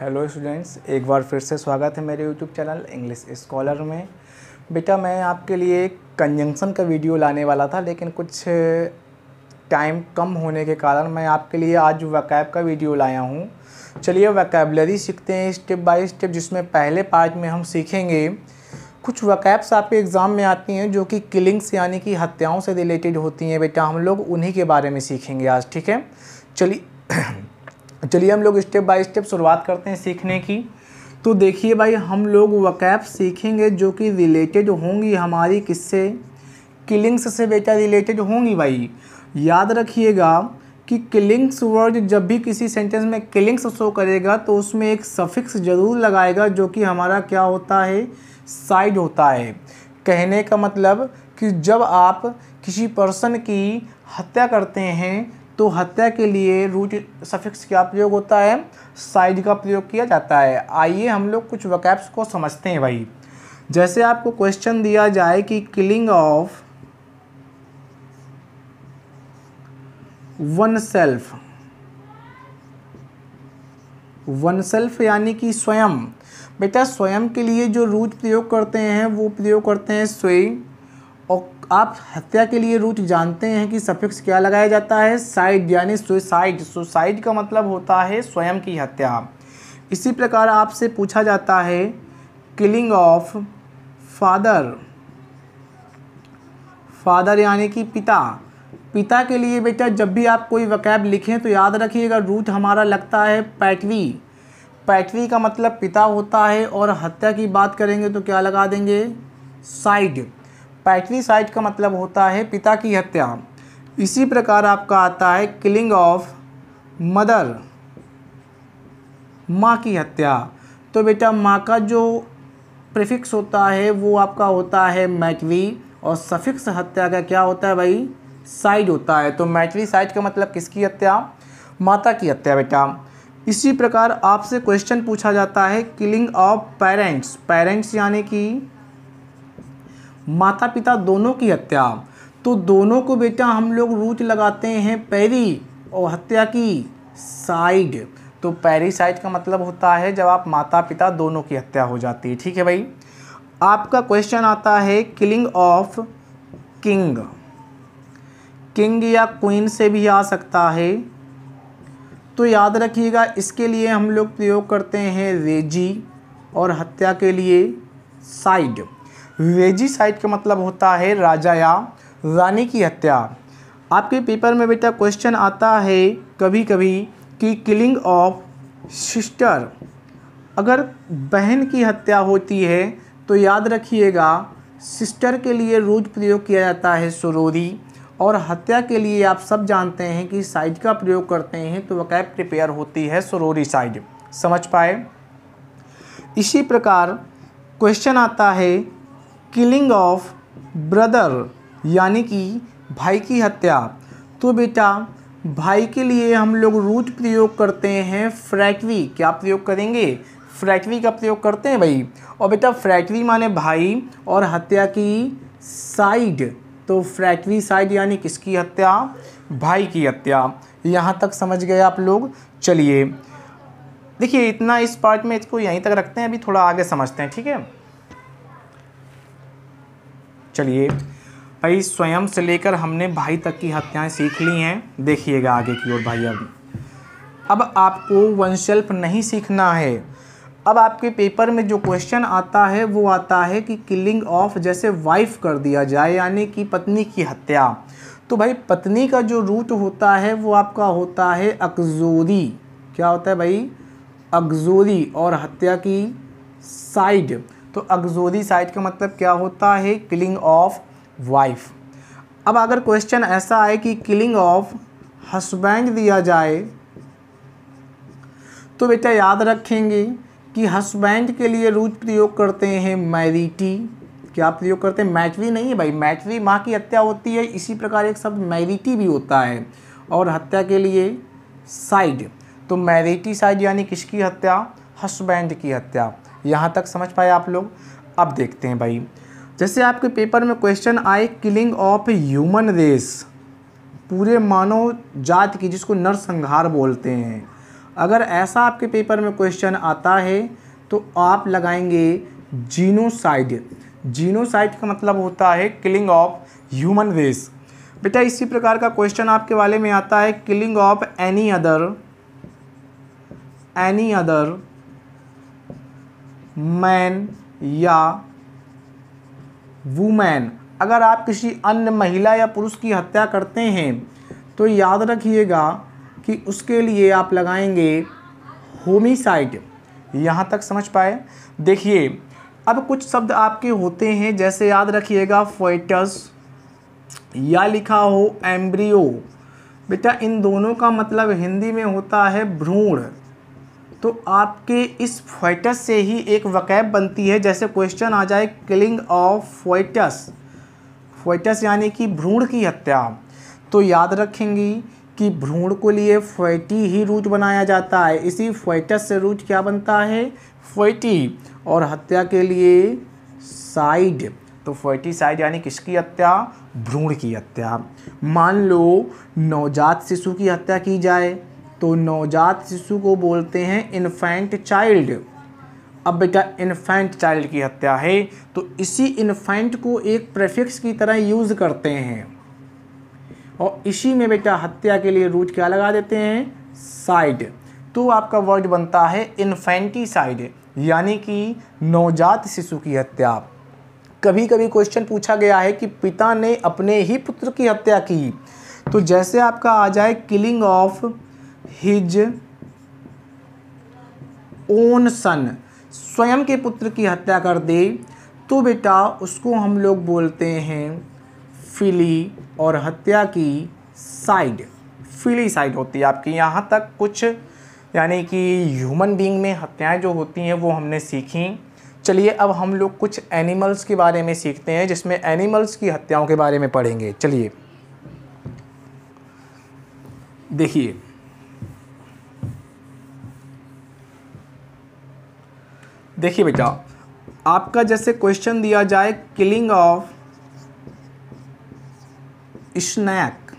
Hello students, एक बार फिर से स्वागत है मेरे यूट्यूब चैनल इंग्लिश स्कॉलर में। बेटा मैं आपके लिए कंजंक्शन का वीडियो लाने वाला था, लेकिन कुछ टाइम कम होने के कारण मैं आपके लिए आज वोकैब का वीडियो लाया हूँ। चलिए वोकैबुलरी सीखते हैं स्टेप बाय स्टेप, जिसमें पहले पार्ट में हम सीखेंगे कुछ वोकैब्स आपके एग्ज़ाम में आती हैं जो कि किलिंग्स यानी कि हत्याओं से रिलेटेड होती हैं। बेटा हम लोग उन्हीं के बारे में सीखेंगे आज, ठीक है। चलिए हम लोग स्टेप बाय स्टेप शुरुआत करते हैं सीखने की। तो देखिए भाई, हम लोग वोकैब सीखेंगे जो कि रिलेटेड होंगी हमारी किससे, किलिंग्स से बेटा रिलेटेड होंगी। भाई याद रखिएगा कि किलिंग्स वर्ड जब भी किसी सेंटेंस में किलिंग्स शो करेगा तो उसमें एक सफिक्स ज़रूर लगाएगा जो कि हमारा क्या होता है, साइड होता है। कहने का मतलब कि जब आप किसी पर्सन की हत्या करते हैं तो हत्या के लिए रूट सफिक्स क्या प्रयोग होता है, साइड का प्रयोग किया जाता है। आइए हम लोग कुछ वोकैब्स को समझते हैं भाई। जैसे आपको क्वेश्चन दिया जाए कि किलिंग ऑफ वन सेल्फ यानी कि स्वयं। बेटा स्वयं के लिए जो रूट प्रयोग करते हैं वो प्रयोग करते हैं स्वे, और आप हत्या के लिए रूट जानते हैं कि सफिक्स क्या लगाया जाता है, साइड यानी सुसाइड। सुसाइड का मतलब होता है स्वयं की हत्या। इसी प्रकार आपसे पूछा जाता है किलिंग ऑफ फादर यानी कि पिता। पिता के लिए बेटा जब भी आप कोई वोकैब लिखें तो याद रखिएगा रूट हमारा लगता है पैट्री। पैट्री का मतलब पिता होता है, और हत्या की बात करेंगे तो क्या लगा देंगे, साइड। पैट्रीसाइड का मतलब होता है पिता की हत्या। इसी प्रकार आपका आता है किलिंग ऑफ मदर, माँ की हत्या। तो बेटा माँ का जो प्रीफिक्स होता है वो आपका होता है मैट्री, और सफिक्स हत्या का क्या होता है भाई, साइड होता है। तो मैट्रीसाइड का मतलब किसकी हत्या, माता की हत्या बेटा। इसी प्रकार आपसे क्वेश्चन पूछा जाता है किलिंग ऑफ पेरेंट्स। पेरेंट्स यानी कि माता पिता दोनों की हत्या। तो दोनों को बेटा हम लोग रूट लगाते हैं पैरी, और हत्या की साइड। तो पैरीसाइड का मतलब होता है जब आप माता पिता दोनों की हत्या हो जाती है, ठीक है भाई। आपका क्वेश्चन आता है किलिंग ऑफ किंग। किंग या क्वीन से भी आ सकता है। तो याद रखिएगा इसके लिए हम लोग प्रयोग करते हैं रेजी, और हत्या के लिए साइड। रेजिसाइड का मतलब होता है राजा या रानी की हत्या। आपके पेपर में बेटा क्वेश्चन आता है कभी कभी कि किलिंग ऑफ सिस्टर। अगर बहन की हत्या होती है तो याद रखिएगा सिस्टर के लिए रूट प्रयोग किया जाता है सुरोरी, और हत्या के लिए आप सब जानते हैं कि साइड का प्रयोग करते हैं, तो वोकैब प्रिपेयर होती है सुरोरी साइड। समझ पाए। इसी प्रकार क्वेश्चन आता है किलिंग ऑफ ब्रदर यानी कि भाई की हत्या। तो बेटा भाई के लिए हम लोग रूट प्रयोग करते हैं फ्रैटरी। क्या प्रयोग करेंगे, फ्रैटरी का प्रयोग करते हैं भाई। और बेटा फ्रैटरी माने भाई, और हत्या की साइड। तो फ्रैटरी साइड यानी किसकी हत्या, भाई की हत्या। यहाँ तक समझ गए आप लोग। चलिए देखिए इतना इस पार्ट में, इसको यहीं तक रखते हैं, अभी थोड़ा आगे समझते हैं, ठीक है। चलिए भाई स्वयं से लेकर हमने भाई तक की हत्याएं सीख ली हैं। देखिएगा आगे की ओर भाई। अब आपको वन सेल्फ नहीं सीखना है। अब आपके पेपर में जो क्वेश्चन आता है वो आता है कि किलिंग ऑफ जैसे वाइफ कर दिया जाए यानी कि पत्नी की हत्या। तो भाई पत्नी का जो रूट होता है वो आपका होता है अकजोरी। क्या होता है भाई, अकजोरी, और हत्या की साइड। तो अकजोरी साइड का मतलब क्या होता है, किलिंग ऑफ वाइफ। अब अगर क्वेश्चन ऐसा आए कि किलिंग ऑफ हस्बैंड दिया जाए तो बेटा याद रखेंगे कि हस्बैंड के लिए रूट प्रयोग करते हैं मैरिटी। क्या प्रयोग करते हैं, मैट्री नहीं है भाई। मैट्री माँ की हत्या होती है, इसी प्रकार एक शब्द मैरिटी भी होता है, और हत्या के लिए साइड। तो मैरिटी साइड यानी किसकी हत्या, हस्बैंड की हत्या। यहाँ तक समझ पाए आप लोग। अब देखते हैं भाई, जैसे आपके पेपर में क्वेश्चन आए किलिंग ऑफ ह्यूमन रेस, पूरे मानव जाति की, जिसको नरसंहार बोलते हैं। अगर ऐसा आपके पेपर में क्वेश्चन आता है तो आप लगाएंगे जीनोसाइड। जीनोसाइड का मतलब होता है किलिंग ऑफ ह्यूमन रेस। बेटा इसी प्रकार का क्वेश्चन आपके वाले में आता है killing of any other man या वुमेन। अगर आप किसी अन्य महिला या पुरुष की हत्या करते हैं तो याद रखिएगा कि उसके लिए आप लगाएंगे होमिसाइड। यहाँ तक समझ पाए। देखिए अब कुछ शब्द आपके होते हैं, जैसे याद रखिएगा फोएटस या लिखा हो एम्ब्रियो। बेटा इन दोनों का मतलब हिंदी में होता है भ्रूण। तो आपके इस फोएटस से ही एक वकैब बनती है, जैसे क्वेश्चन आ जाए किलिंग ऑफ फोएटस। फोएटस यानी कि भ्रूण की हत्या। तो याद रखेंगी कि भ्रूण को लिए फोएटी ही रूट बनाया जाता है। इसी फोएटस से रूट क्या बनता है, फोएटी, और हत्या के लिए साइड। तो फोएटिसाइड यानी किसकी हत्या, भ्रूण की हत्या। मान लो नवजात शिशु की हत्या की जाए तो नवजात शिशु को बोलते हैं इन्फेंट चाइल्ड। अब बेटा इन्फेंट चाइल्ड की हत्या है तो इसी इन्फेंट को एक प्रेफिक्स की तरह यूज़ करते हैं और इसी में बेटा हत्या के लिए रूट क्या लगा देते हैं, साइड। तो आपका वर्ड बनता है इन्फेंटिसाइड यानी कि नवजात शिशु की हत्या। कभी कभी क्वेश्चन पूछा गया है कि पिता ने अपने ही पुत्र की हत्या की, तो जैसे आपका आ जाए killing of his own son, स्वयं के पुत्र की हत्या कर दे तो बेटा उसको हम लोग बोलते हैं फिली, और हत्या की साइड फिलीसाइड होती है आपकी। यहाँ तक कुछ यानी कि ह्यूमन बीइंग में हत्याएं जो होती हैं वो हमने सीखी। चलिए अब हम लोग कुछ एनिमल्स के बारे में सीखते हैं, जिसमें एनिमल्स की हत्याओं के बारे में पढ़ेंगे। चलिए देखिए बेटा आपका जैसे क्वेश्चन दिया जाए किलिंग ऑफ स्नैक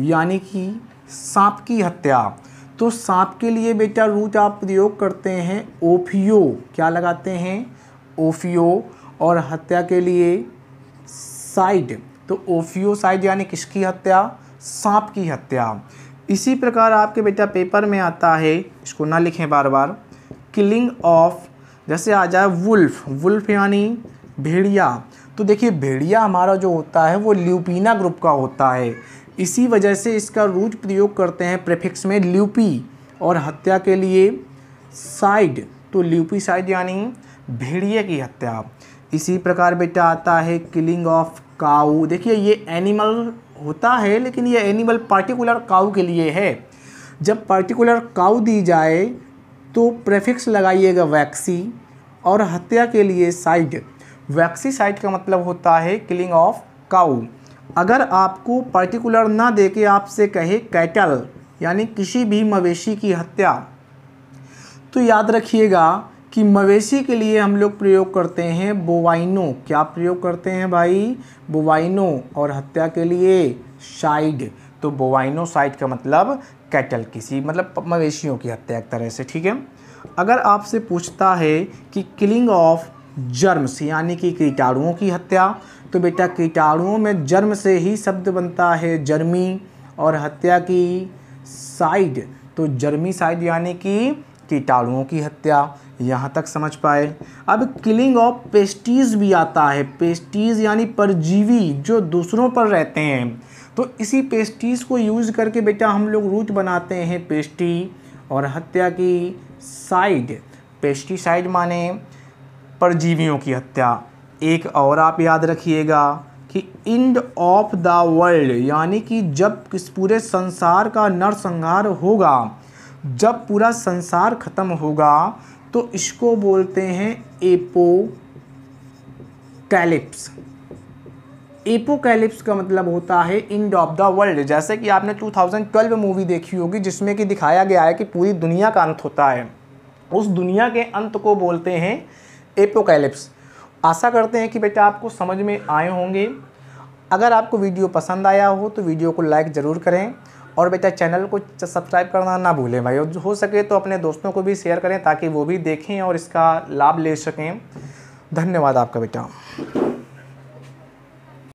यानी कि सांप की हत्या, तो सांप के लिए बेटा रूट आप प्रयोग करते हैं ओफियो। क्या लगाते हैं, ओफियो, और हत्या के लिए साइड। तो ओफियोसाइड यानी किसकी हत्या, सांप की हत्या। इसी प्रकार आपके बेटा पेपर में आता है, इसको ना लिखें बार बार, किलिंग ऑफ, जैसे आ जाए वुल्फ। वुल्फ यानी भेड़िया। तो देखिए भेड़िया हमारा जो होता है वो ल्यूपिना ग्रुप का होता है, इसी वजह से इसका रूट प्रयोग करते हैं प्रीफिक्स में ल्यूपी, और हत्या के लिए साइड। तो ल्यूपिसाइड यानी भेड़िए की हत्या। इसी प्रकार बेटा आता है किलिंग ऑफ काऊ। देखिए ये एनिमल होता है लेकिन ये एनिमल पार्टिकुलर काऊ के लिए है। जब पार्टिकुलर काऊ दी जाए तो प्रीफिक्स लगाइएगा वैक्सी, और हत्या के लिए साइड। वैक्सीसाइड का मतलब होता है किलिंग ऑफ काऊ। अगर आपको पर्टिकुलर ना दे के आपसे कहे कैटल यानी किसी भी मवेशी की हत्या, तो याद रखिएगा कि मवेशी के लिए हम लोग प्रयोग करते हैं बोवाइनो। क्या प्रयोग करते हैं भाई, बोवाइनो, और हत्या के लिए साइड। तो बोवाइनो साइड का मतलब कैटल, किसी मतलब मवेशियों की हत्या एक तरह से, ठीक है। अगर आपसे पूछता है कि किलिंग ऑफ जर्म्स यानी कि कीटाणुओं की हत्या, तो बेटा कीटाणुओं में जर्म से ही शब्द बनता है जर्मी, और हत्या की साइड। तो जर्मीसाइड यानी कि कीटाणुओं की हत्या। यहाँ तक समझ पाए। अब किलिंग ऑफ पेस्टीज भी आता है। पेस्टीज यानी परजीवी जो दूसरों पर रहते हैं, तो इसी पेस्टीज को यूज़ करके बेटा हम लोग रूट बनाते हैं पेस्टी, और हत्या की साइड। पेस्टिसाइड माने परजीवियों की हत्या। एक और आप याद रखिएगा कि एंड ऑफ द वर्ल्ड यानी कि जब इस पूरे संसार का नरसंहार होगा, जब पूरा संसार खत्म होगा, तो इसको बोलते हैं एपोकैलिप्स। एपोकैलिप्स का मतलब होता है एंड ऑफ द वर्ल्ड। जैसे कि आपने 2012 मूवी देखी होगी जिसमें कि दिखाया गया है कि पूरी दुनिया का अंत होता है, उस दुनिया के अंत को बोलते हैं एपोकैलिप्स। आशा करते हैं कि बेटा आपको समझ में आए होंगे। अगर आपको वीडियो पसंद आया हो तो वीडियो को लाइक ज़रूर करें, और बेटा चैनल को सब्सक्राइब करना ना भूलें भाई, और हो सके तो अपने दोस्तों को भी शेयर करें ताकि वो भी देखें और इसका लाभ ले सकें। धन्यवाद आपका बेटा।